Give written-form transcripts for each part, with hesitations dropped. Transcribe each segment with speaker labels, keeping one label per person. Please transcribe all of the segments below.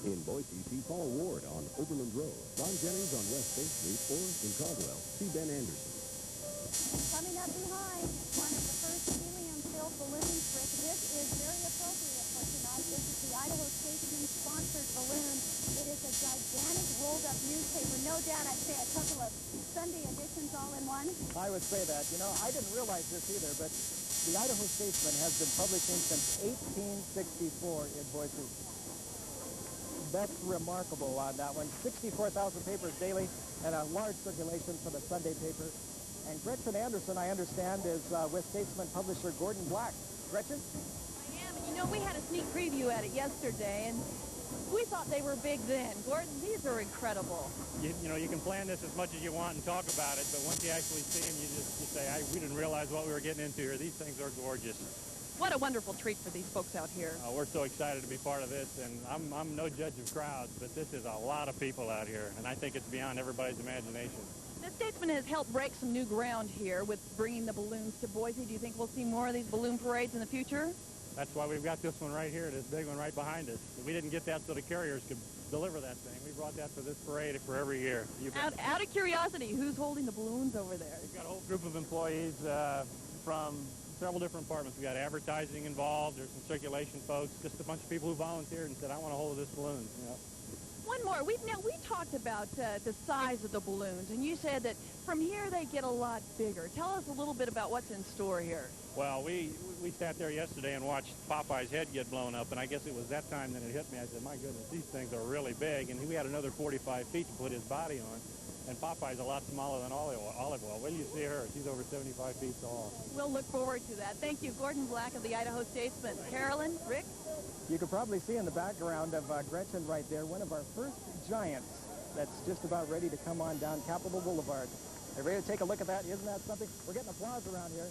Speaker 1: In Boise, see Paul Ward on Overland Road, Don Jennings on West State Street, or in Caldwell, see Ben Anderson.
Speaker 2: Coming up behind, one of the first helium-filled balloons, Rick. This is very appropriate for tonight. This is the Idaho Statesman-sponsored balloon. It is a gigantic rolled-up newspaper. No doubt I'd say a couple of Sunday editions all in one.
Speaker 3: I would say that. You know, I didn't realize this either, but the Idaho Statesman has been publishing since 1864 in Boise. That's remarkable on that one. 64,000 papers daily and a large circulation for the Sunday paper. And Gretchen Anderson, I understand, is with Statesman publisher Gordon Black. Gretchen?
Speaker 4: I am, and you know, we had a sneak preview at it yesterday, and we thought they were big then. Gordon, these are incredible.
Speaker 5: You know, you can plan this as much as you want and talk about it, but once you actually see them, you say, we didn't realize what we were getting into here. These things are gorgeous.
Speaker 4: What a wonderful treat for these folks out here.
Speaker 5: We're so excited to be part of this, and I'm no judge of crowds, but this is a lot of people out here, and I think it's beyond everybody's imagination.
Speaker 4: The Statesman has helped break some new ground here with bringing the balloons to Boise. Do you think we'll see more of these balloon parades in the future?
Speaker 5: That's why we've got this one right here, this big one right behind us. We didn't get that so the carriers could deliver that thing. We brought that for this parade for every year.
Speaker 4: Out of curiosity, who's holding the balloons over there?
Speaker 5: We've got a whole group of employees from several different departments. We got advertising involved. There's some circulation folks, just a bunch of people who volunteered and said, I want a hold of this balloon. You know.
Speaker 4: One more. We talked about the size of the balloons, and you said that from here they get a lot bigger. Tell us a little bit about what's in store here.
Speaker 5: Well, we sat there yesterday and watched Popeye's head get blown up, and I guess it was that time that it hit me. I said, my goodness, these things are really big, and we had another 45 feet to put his body on. And Popeye's a lot smaller than Olive Oil. When you see her, she's over 75 feet tall.
Speaker 4: We'll look forward to that. Thank you, Gordon Black of the Idaho Statesman. Carolyn, Rick?
Speaker 3: You can probably see in the background of Gretchen right there, one of our first giants that's just about ready to come on down Capitol Boulevard. Are you ready to take a look at that? Isn't that something? We're getting applause around here.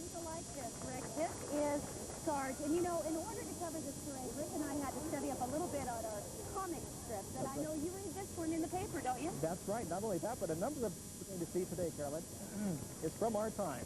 Speaker 2: People like this, Rick. This is Sarge. And, you know, in order to cover this parade, Rick and I had to study up a little bit on our comic strips. And I know you read this one in the paper, don't you?
Speaker 3: That's right. Not only that, but a number of we're going to see today, Carolyn, is from our time.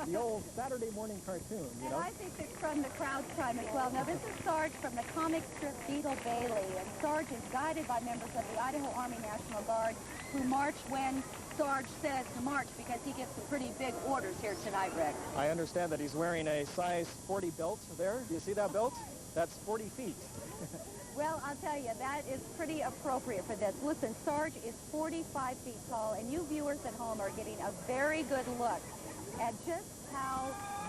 Speaker 3: The old Saturday morning cartoon, you know.
Speaker 2: And I think it's from the crowd's time as well. Now, this is Sarge from the comic strip Beetle Bailey. And Sarge is guided by members of the Idaho Army National Guard who march when Sarge says to march, because he gives some pretty big orders here tonight, Rick.
Speaker 3: I understand that he's wearing a size 40 belt there. Do you see that belt? That's 40 feet.
Speaker 2: Well, I'll tell you, that is pretty appropriate for this. Listen, Sarge is 45 feet tall, and you viewers at home are getting a very good look at just how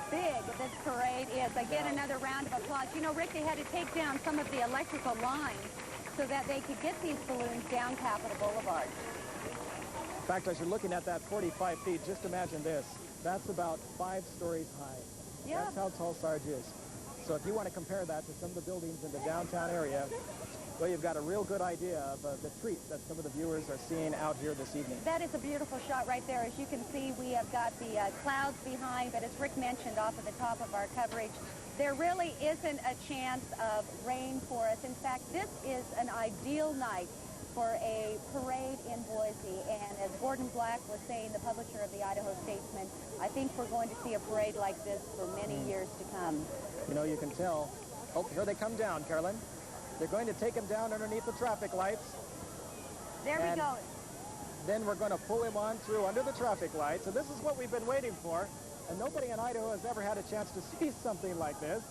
Speaker 2: big this parade is. Again, another round of applause. You know, Rick, they had to take down some of the electrical lines so that they could get these balloons down Capitol Boulevard.
Speaker 3: In fact, as you're looking at that 45 feet, just imagine this. That's about 5 stories high.
Speaker 2: Yeah.
Speaker 3: That's how tall Sarge is. So if you want to compare that to some of the buildings in the downtown area, well, you've got a real good idea of the treat that some of the viewers are seeing out here this evening.
Speaker 2: That is a beautiful shot right there. As you can see, we have got the clouds behind, but as Rick mentioned off at the top of our coverage, there really isn't a chance of rain for us. In fact, this is an ideal night for a parade in Boise. And as Gordon Black was saying, the publisher of the Idaho Statesman, I think we're going to see a parade like this for many years to come.
Speaker 3: You know, you can tell. Oh, here they come down, Carolyn. They're going to take him down underneath the traffic lights.
Speaker 2: There we go.
Speaker 3: Then we're going to pull him on through under the traffic lights. And this is what we've been waiting for. And nobody in Idaho has ever had a chance to see something like this.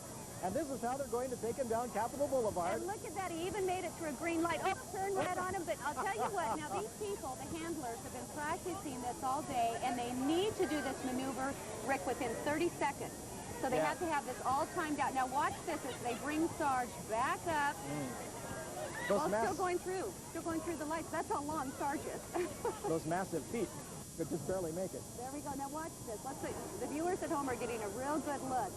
Speaker 3: And this is how they're going to take him down Capitol Boulevard.
Speaker 2: And look at that. He even made it through a green light. Oh, turn right on him. But I'll tell you what. Now, these people, the handlers, have been practicing this all day. And they need to do this maneuver, Rick, within 30 seconds. So they have to have this all timed out. Now, watch this as they bring Sarge back up. Still going through the lights. That's how long Sarge is.
Speaker 3: Those massive feet could just barely make it.
Speaker 2: There we go. Now, watch this. The viewers at home are getting a real good look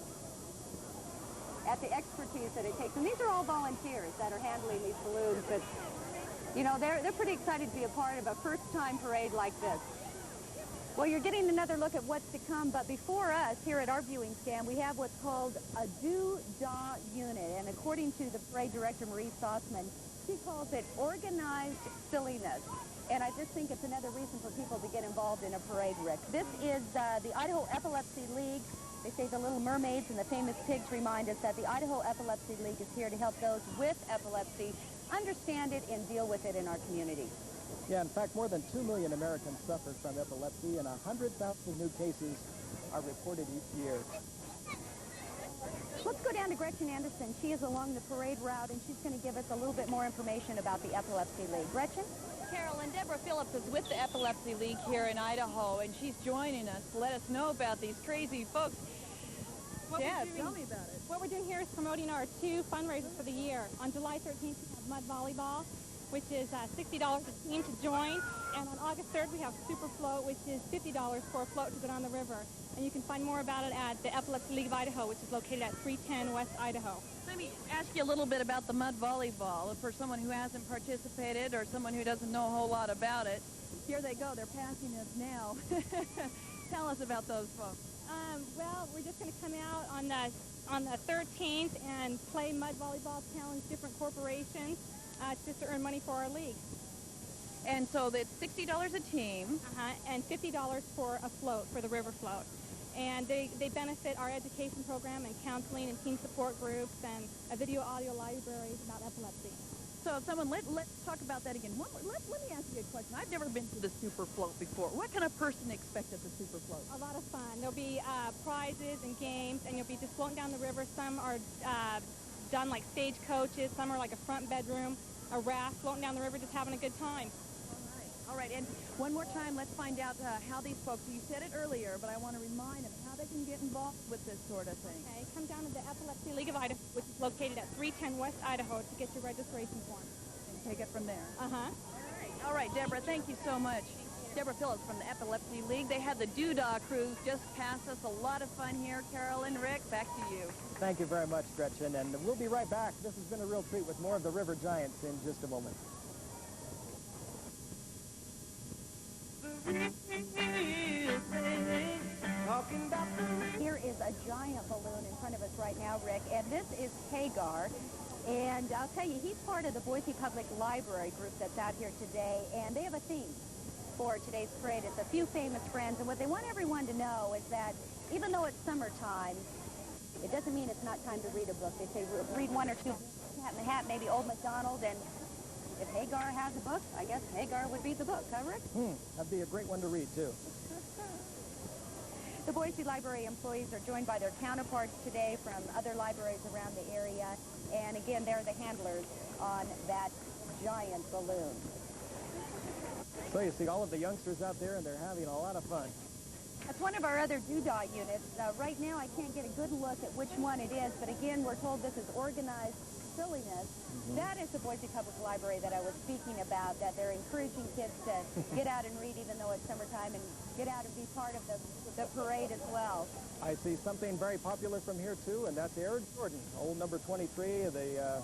Speaker 2: at the expertise that it takes. And these are all volunteers that are handling these balloons. But, you know, they're pretty excited to be a part of a first-time parade like this. Well, you're getting another look at what's to come, but before us, here at our viewing stand, we have what's called a doo-dah unit. And according to the parade director, Marie Sossman, she calls it organized silliness. And I just think it's another reason for people to get involved in a parade, Rick. This is the Idaho Epilepsy League. They say the Little Mermaids and the Famous Pigs remind us that the Idaho Epilepsy League is here to help those with epilepsy understand it and deal with it in our community.
Speaker 3: Yeah, in fact, more than 2 million Americans suffer from epilepsy, and 100,000 new cases are reported each year.
Speaker 2: Let's go down to Gretchen Anderson. She is along the parade route, and she's going to give us a little bit more information about the Epilepsy League. Gretchen?
Speaker 4: Carolyn, Deborah Phillips is with the Epilepsy League here in Idaho, and she's joining us to let us know about these crazy folks. Deb, tell me about it.
Speaker 6: What we're doing here is promoting our 2 fundraisers for the year. On July 13th, we have mud volleyball, which is $60 a team to join. And on August 3rd, we have Super Float, which is $50 for a float to go down the river. And you can find more about it at the Epilepsy League of Idaho, which is located at 310 West Idaho.
Speaker 4: Let me ask you a little bit about the mud volleyball. For someone who hasn't participated or someone who doesn't know a whole lot about it, here they go. They're passing us now. Tell us about those folks.
Speaker 6: Well, we're just going to come out on the 13th and play mud volleyball, challenge different corporations just to earn money for our league.
Speaker 4: And so it's $60 a team.
Speaker 6: And $50 for a float, for the river float. And they benefit our education program and counseling and team support groups and a video audio library about epilepsy.
Speaker 4: So someone, let's talk about that again. Let me ask you a question. I've never been to the Super Float before. What can a person expect at the Super Float?
Speaker 6: A lot of fun. There'll be prizes and games, and you'll be just floating down the river. Some are done like stagecoaches. Some are like a front bedroom, a raft, floating down the river, just having a good time.
Speaker 4: All right, and one more time, let's find out how these folks, you said it earlier, but I want to remind them how they can get involved with this sort of thing.
Speaker 6: Okay, come down to the Epilepsy League of Idaho, which is located at 310 West Idaho, to get your registration form.
Speaker 4: And take it from there.
Speaker 6: Uh-huh.
Speaker 4: All right, Deborah, thank you so much. Deborah Phillips from the Epilepsy League. They had the Doodah Cruise just past us. A lot of fun here. Carolyn, Rick, back to you.
Speaker 3: Thank you very much, Gretchen, and we'll be right back. This has been a real treat with more of the River Giants in just a moment.
Speaker 2: Here is a giant balloon in front of us right now, Rick, and this is Hagar. And I'll tell you, he's part of the Boise Public Library group that's out here today, and they have a theme for today's parade. It's a few famous friends, and what they want everyone to know is that even though it's summertime, it doesn't mean it's not time to read a book. They say read one or two, Cat in the Hat, maybe Old MacDonald, and if Hagar has a book, I guess Hagar would be the book, huh, Rick?
Speaker 3: That'd be a great one to read, too.
Speaker 2: The Boise Library employees are joined by their counterparts today from other libraries around the area. And again, they're the handlers on that giant balloon.
Speaker 3: So you see all of the youngsters out there, and they're having a lot of fun.
Speaker 2: That's one of our other Doodah units. Right now, I can't get a good look at which one it is. But again, we're told this is organized silliness. That is the Boise Public Library that I was speaking about, that they're encouraging kids to get out and read even though it's summertime and get out and be part of the parade as well.
Speaker 3: I see something very popular from here, too, and that's Aaron Jordan, old number 23 of the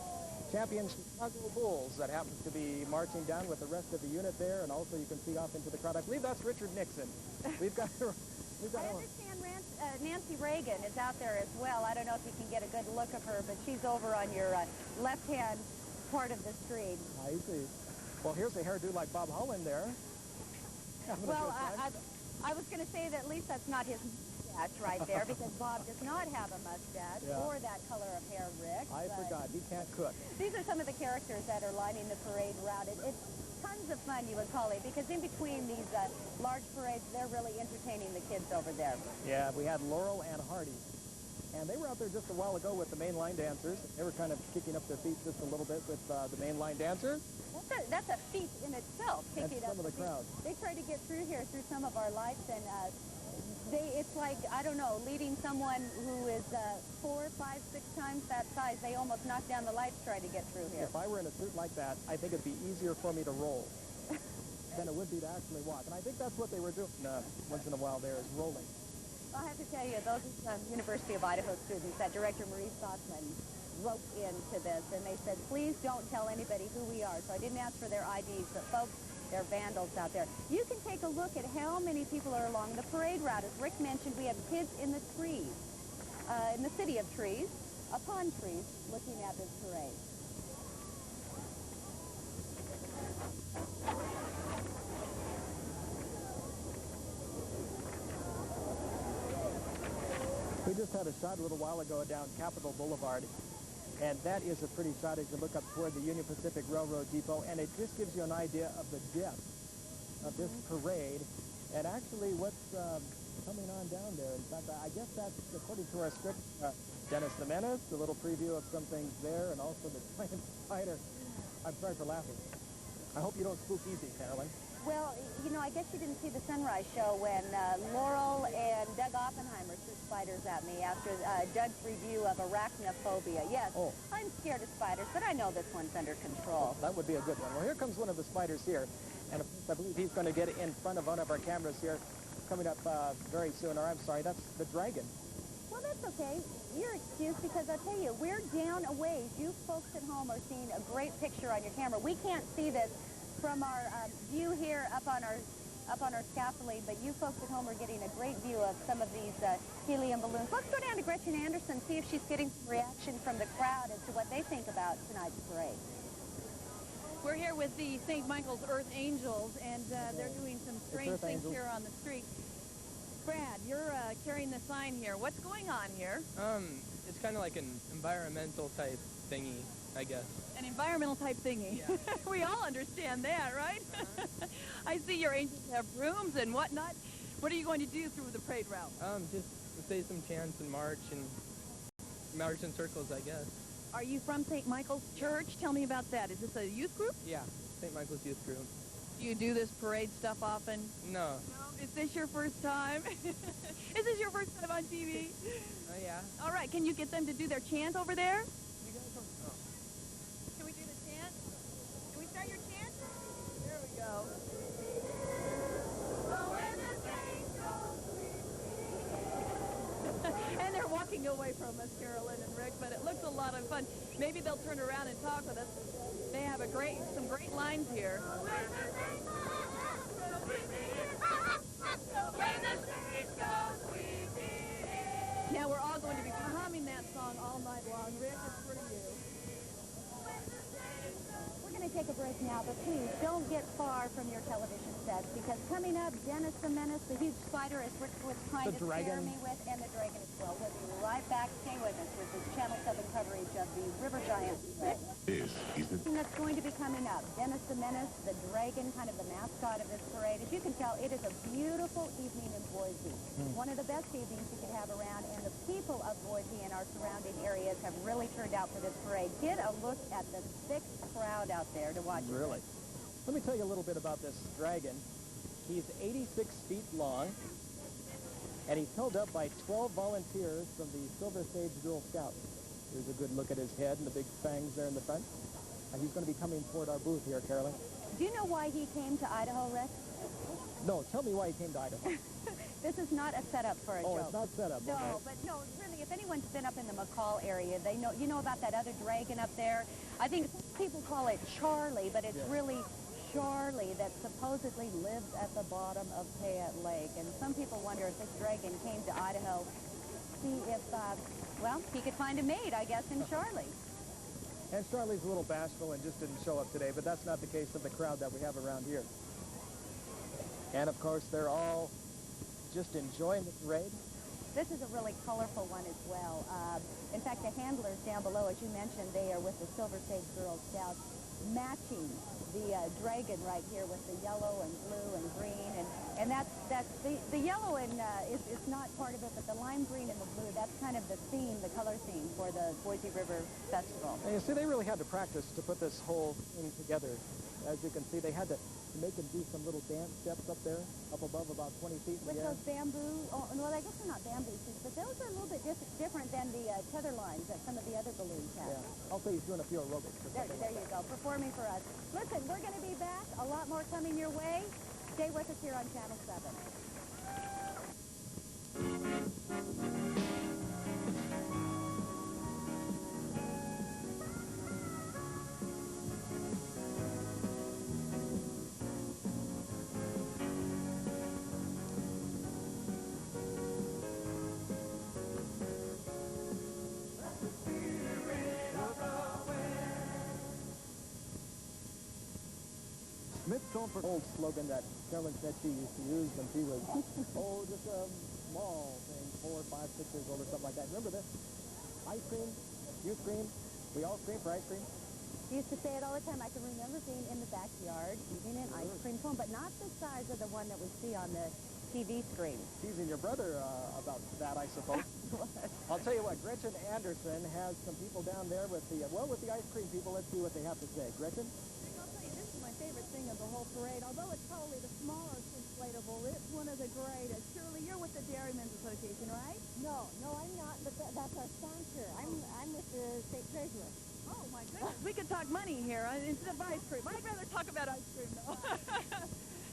Speaker 3: champion Chicago Bulls that happens to be marching down with the rest of the unit there, and also you can see off into the crowd. I believe that's Richard Nixon.
Speaker 2: I understand Nancy Reagan is out there as well. I don't know if you can get a good look of her, but she's over on your left-hand part of the street.
Speaker 3: I see. Well, here's a hairdo like Bob Holland there.
Speaker 2: Well, I was going to say that at least that's not his mustache right there, because Bob does not have a mustache or that color of hair, Rick.
Speaker 3: I forgot. He can't cook.
Speaker 2: These are some of the characters that are lining the parade route. It's tons of fun, you would call it, because in between these large parades, they're really entertaining the kids over there.
Speaker 3: Yeah, we had Laurel and Hardy. And they were out there just a while ago with the mainline dancers. They were kind of kicking up their feet just a little bit with the mainline dancers.
Speaker 2: That's a feat in itself, kicking up
Speaker 3: some of the crowd.
Speaker 2: They try to get through here through some of our lights, and it's like, I don't know, leading someone who is 4, 5, 6 times that size. They almost knock down the lights trying to get through here.
Speaker 3: If I were in a suit like that, I think it'd be easier for me to roll than it would be to actually walk. And I think that's what they were doing once in a while there, is rolling.
Speaker 2: I have to tell you, those University of Idaho students, that Director Marie Stockman roped into this, and they said, please don't tell anybody who we are. So I didn't ask for their IDs, but folks, they're vandals out there. You can take a look at how many people are along the parade route. As Rick mentioned, we have kids in the trees, in the city of trees, upon trees, looking at this parade.
Speaker 3: We just had a shot a little while ago down Capitol Boulevard, And that is a pretty shot as you look up toward the Union Pacific Railroad Depot, and it just gives you an idea of the depth of this parade, and actually what's coming on down there. In fact, I guess that's, according to our script, Dennis the Menace, a little preview of some things there, and also the giant spider. I'm sorry for laughing. I hope you don't spook easy, Carolyn.
Speaker 2: Well, you know, I guess you didn't see the Sunrise show when Laurel and Doug Oppenheimer threw spiders at me after Doug's review of arachnophobia. Yes, I'm scared of spiders, but I know this one's under control.
Speaker 3: That would be a good one. Well, here comes one of the spiders here, and I believe he's going to get in front of one of our cameras here coming up very soon. Or I'm sorry, that's the dragon.
Speaker 2: Well, that's okay. You're excused because I'll tell you, we're down a ways. You folks at home are seeing a great picture on your camera. We can't see this from our view here up on our scaffolding, but you folks at home are getting a great view of some of these helium balloons. Let's go down to Gretchen Anderson, see if she's getting some reaction from the crowd as to what they think about tonight's parade.
Speaker 4: We're here with the St. Michael's Earth Angels, and they're doing some strange things here on the street. Brad, you're carrying the sign here. What's going on here?
Speaker 7: It's kind of like an environmental type thingy, I guess.
Speaker 4: An environmental type thingy. Yeah. We all understand that, right? I see your angels have brooms and whatnot. What are you going to do through the parade route?
Speaker 7: Just say some chants and march in circles, I guess.
Speaker 4: Are you from St. Michael's Church? Tell me about that. Is this a youth group?
Speaker 7: Yeah, St. Michael's youth group.
Speaker 4: Do you do this parade stuff often?
Speaker 7: No.
Speaker 4: No? Is this your first time? Is this your first time on TV?
Speaker 7: Yeah.
Speaker 4: All right, can you get them to do their chant over there?
Speaker 7: You guys don't know.
Speaker 4: Can we do the chant? Can we start your chant? There we go. And they're walking away from us, Carolyn and Rick, but it looks a lot of fun. Maybe they'll turn around and talk with us. They have some great lines here. Now we're all going to be humming that song all night long. Rick, it's for you.
Speaker 2: We're going to take a break now, but please don't get far from your television sets, because coming up, Dennis the Menace, the huge spider, as Rick was trying to scare me with, and the dragon as well. We'll be right back. Stay with us with this Channel 7 coverage of the River Giants.
Speaker 1: This is the
Speaker 2: That's going to be coming up. Dennis the Menace, the dragon, kind of the mascot of this parade. As you can tell, it is a beautiful evening in Boise. One of the best evenings you could have around, and the people of Boise and our surrounding areas have really turned out for this parade. Get a look at the thick crowd out there to watch it.
Speaker 3: Really? Let me tell you a little bit about this dragon. He's 86 feet long, and he's held up by 12 volunteers from the Silver Sage Girl Scouts. Here's a good look at his head and the big fangs there in the front. And he's going to be coming toward our booth here, Carolyn.
Speaker 2: Do you know why he came to Idaho, Rick?
Speaker 3: No, tell me why he came to Idaho.
Speaker 2: This is not a setup for a
Speaker 3: Oh,
Speaker 2: joke.
Speaker 3: it's not set up.
Speaker 2: No,
Speaker 3: Okay.
Speaker 2: but no, really, if anyone's been up in the McCall area, they know, you know about that other dragon up there? I think some people call it Charlie, but it's really Charlie that supposedly lives at the bottom of Payette Lake. And some people wonder if this dragon came to Idaho, see if, well, he could find a mate, I guess, in Charlie.
Speaker 3: And Charlie's a little bashful and just didn't show up today, but that's not the case of the crowd that we have around here. And, of course, they're all just enjoying the parade.
Speaker 2: This is a really colorful one as well. In fact, the handlers down below, as you mentioned, they are with the Silver Sage Girl Scouts, matching the dragon right here with the yellow and blue and green. And that's the yellow and is not part of it, but the lime green and the blue, that's kind of the theme, the color theme for the Boise River Festival.
Speaker 3: And you see, they really had to practice to put this whole thing together. As you can see, they had to make him do some little dance steps up there, up above about 20 feet in
Speaker 2: With
Speaker 3: the air.
Speaker 2: those bamboo, well, I guess they're not bamboo shoots, but those are a little bit different than the tether lines that some of the other balloons have.
Speaker 3: Yeah, I'll say he's doing a few aerobics. Or
Speaker 2: There
Speaker 3: something.
Speaker 2: you go, performing for us. Listen, we're going to be back. A lot more coming your way. Stay with us here on Channel 7.
Speaker 3: Old slogan that Carolyn said she used to use when she was, just a small thing, 4, 5, 6 years old or something like that. Remember this? Ice cream, youth cream, We all scream for ice cream.
Speaker 2: He used to say it all the time. I can remember being in the backyard eating an ice cream cone, but not the size of the one that we see on the TV screen.
Speaker 3: Teasing your brother about that, I suppose. I'll tell you what, Gretchen Anderson has some people down there with the, with the ice cream people. Let's see what they have to say. Gretchen?
Speaker 4: I'll tell you, this is my favorite thing of the whole parade. Although it's probably the smallest inflatable, it's one of the greatest. Shirley, you're with the Dairymen's Association, right?
Speaker 2: No, I'm not, but that's our sponsor. I'm with the state treasurer.
Speaker 4: Oh, my goodness. We could talk money here instead of ice cream. I'd rather talk about ice cream, though.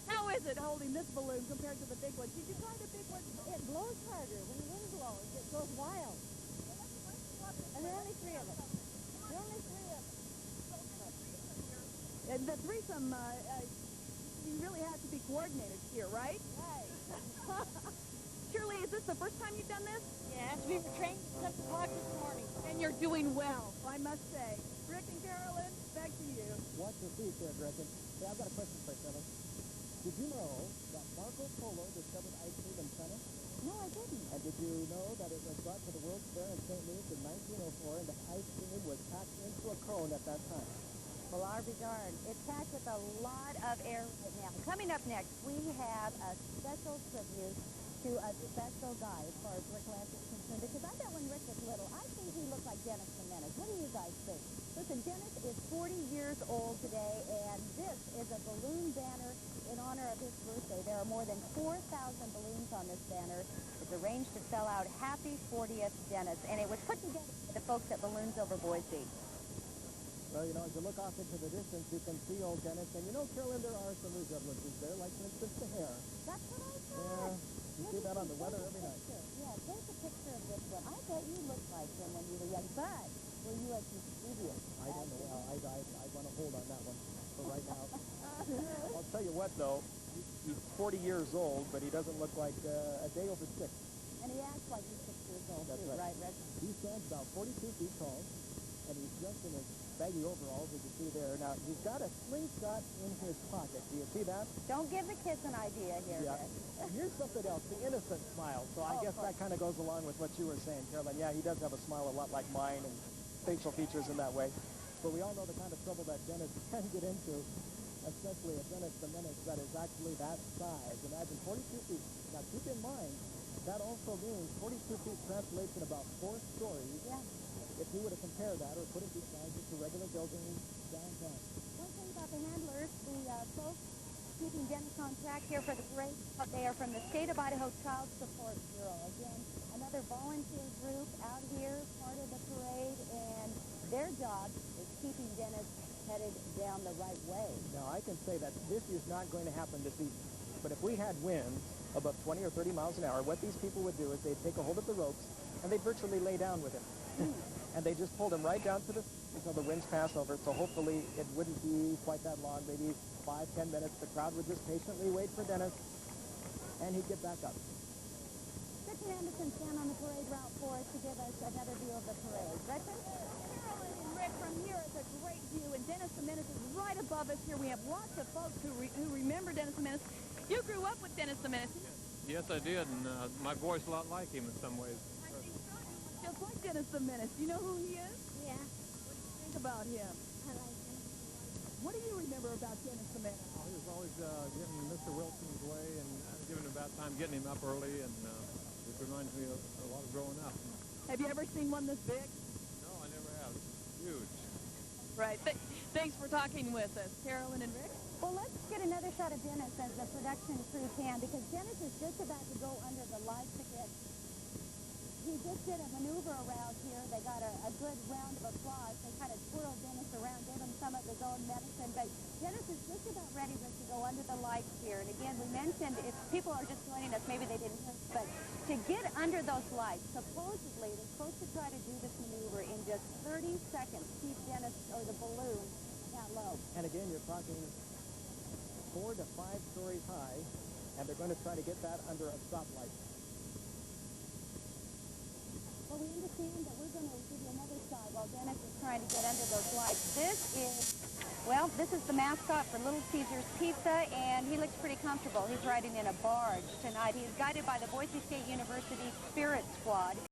Speaker 4: How is it holding this balloon compared to the big one? Did you try the big one?
Speaker 2: It blows harder. When the wind blows, it goes wild. And there are only three of us.
Speaker 4: And the threesome, you really have to be coordinated here, right?
Speaker 2: Right.
Speaker 4: Shirley, is this the first time you've done this?
Speaker 6: Yes, we were trained at 7 o'clock this morning.
Speaker 4: And you're doing well, I must say. Rick and Carolyn, back to you.
Speaker 3: Watch your feet there, Gretchen. Hey, I've got a question for you, Shirley. Did you know that Marco Polo discovered ice cream in China?
Speaker 2: No, I didn't.
Speaker 3: And did you know that it was brought to the World's Fair in St. Louis in 1904, and the ice cream was packed into a cone at that time?
Speaker 2: Well, I'll be darned. It's packed with a lot of air right now. Coming up next, we have a special tribute to a special guy as far as Rick Lance is concerned. Because I bet when Rick was little, I think he looked like Dennis the Menace. What do you guys think? Listen, Dennis is 40 years old today, and this is a balloon banner in honor of his birthday. There are more than 4,000 balloons on this banner. It's arranged to spell out Happy 40th Dennis, and it was put together by the folks at Balloons Over Boise.
Speaker 3: Well, you know, as you look off into the distance, you can see old Dennis. And you know, Carolyn, there are some resemblances there, like, for instance, the hair.
Speaker 2: That's what I
Speaker 3: Yeah,
Speaker 2: thought.
Speaker 3: you see that on the weather every night.
Speaker 2: Yeah, take a picture of this one. I bet you looked like him when you were young, but were you as mischievous?
Speaker 3: I don't know. I want to hold on that one for right now. I'll tell you what, though. He's 40 years old, but he doesn't look like a day over 6.
Speaker 2: And he acts like he's 6 years old,
Speaker 3: That's
Speaker 2: too,
Speaker 3: right.
Speaker 2: right, Rick?
Speaker 3: He stands about 42 feet tall, and he's dressed in his baggy overalls, as you see there. Now, he's got a slingshot in his pocket. Do you see that?
Speaker 2: Don't give the kids an idea here,
Speaker 3: Yeah.
Speaker 2: Rick.
Speaker 3: Here's something else, the innocent smile. So I guess that kind of goes along with what you were saying, Carolyn. Yeah, he does have a smile a lot like mine and facial features in that way. But we all know the kind of trouble that Dennis can get into, especially a Dennis the Menace that is actually that size. Imagine 42 feet. Now, keep in mind, that also means 42 feet translates in about 4 stories.
Speaker 2: Yeah.
Speaker 3: If you were to compare that or put it beside just a regular building downtown.
Speaker 2: One thing about the handlers, the folks keeping Dennis on track here for the parade, they are from the State of Idaho Child Support Bureau. Again, another volunteer group out here, part of the parade, and their job is keeping Dennis headed down the right way.
Speaker 3: Now, I can say that this is not going to happen this evening. But if we had winds above 20 or 30 miles an hour, what these people would do is they'd take a hold of the ropes, and they'd virtually lay down with him. And they just pulled him right down to the until the winds pass over. So hopefully it wouldn't be quite that long, maybe 5-10 minutes. The crowd would just patiently wait for Dennis, and he'd get back up.
Speaker 2: Gretchen Anderson stand on the parade route for us to give us another view of the parade. Gretchen?
Speaker 4: Carolyn and Rick, from here it's a great view, and Dennis the Menace is right above us here. We have lots of folks who remember Dennis the Menace. You grew up with Dennis the Menace.
Speaker 8: Yes, I did, and my voice a lot like him in some ways.
Speaker 4: I think so. You look just like Dennis the Menace. Do you know who he is?
Speaker 6: Yeah,
Speaker 4: What do you think about him?
Speaker 6: I like him.
Speaker 4: What do you remember about Dennis the Menace?
Speaker 8: He was always getting Mr. Wilson's way and giving him about time getting him up early, and it reminds me of a lot of growing up.
Speaker 4: Have you ever seen one this big?
Speaker 8: No, I never have. It's huge.
Speaker 4: Right. Thanks for talking with us, Carolyn and Rick.
Speaker 2: Well, let's get another shot of Dennis as the production crew can, because Dennis is just about to go under the lights again. He just did a maneuver around here. They got a good round of applause. They kind of twirled Dennis around, gave him some of his own medicine. But Dennis is just about ready to go under the lights here. And again, we mentioned if people are just joining us, maybe they didn't hear, but to get under those lights, supposedly they're supposed to try to do this maneuver in just 30 seconds. Keep Dennis or the balloon that low.
Speaker 3: And again, you're talking 4 to 5 stories high, and they're going to try to get that under a stoplight.
Speaker 2: Well, we understand that we're going to give you another shot while Dennis is trying to get under those lights. This is the mascot for Little Caesars Pizza, and he looks pretty comfortable. He's riding in a barge tonight. He's guided by the Boise State University Spirit Squad.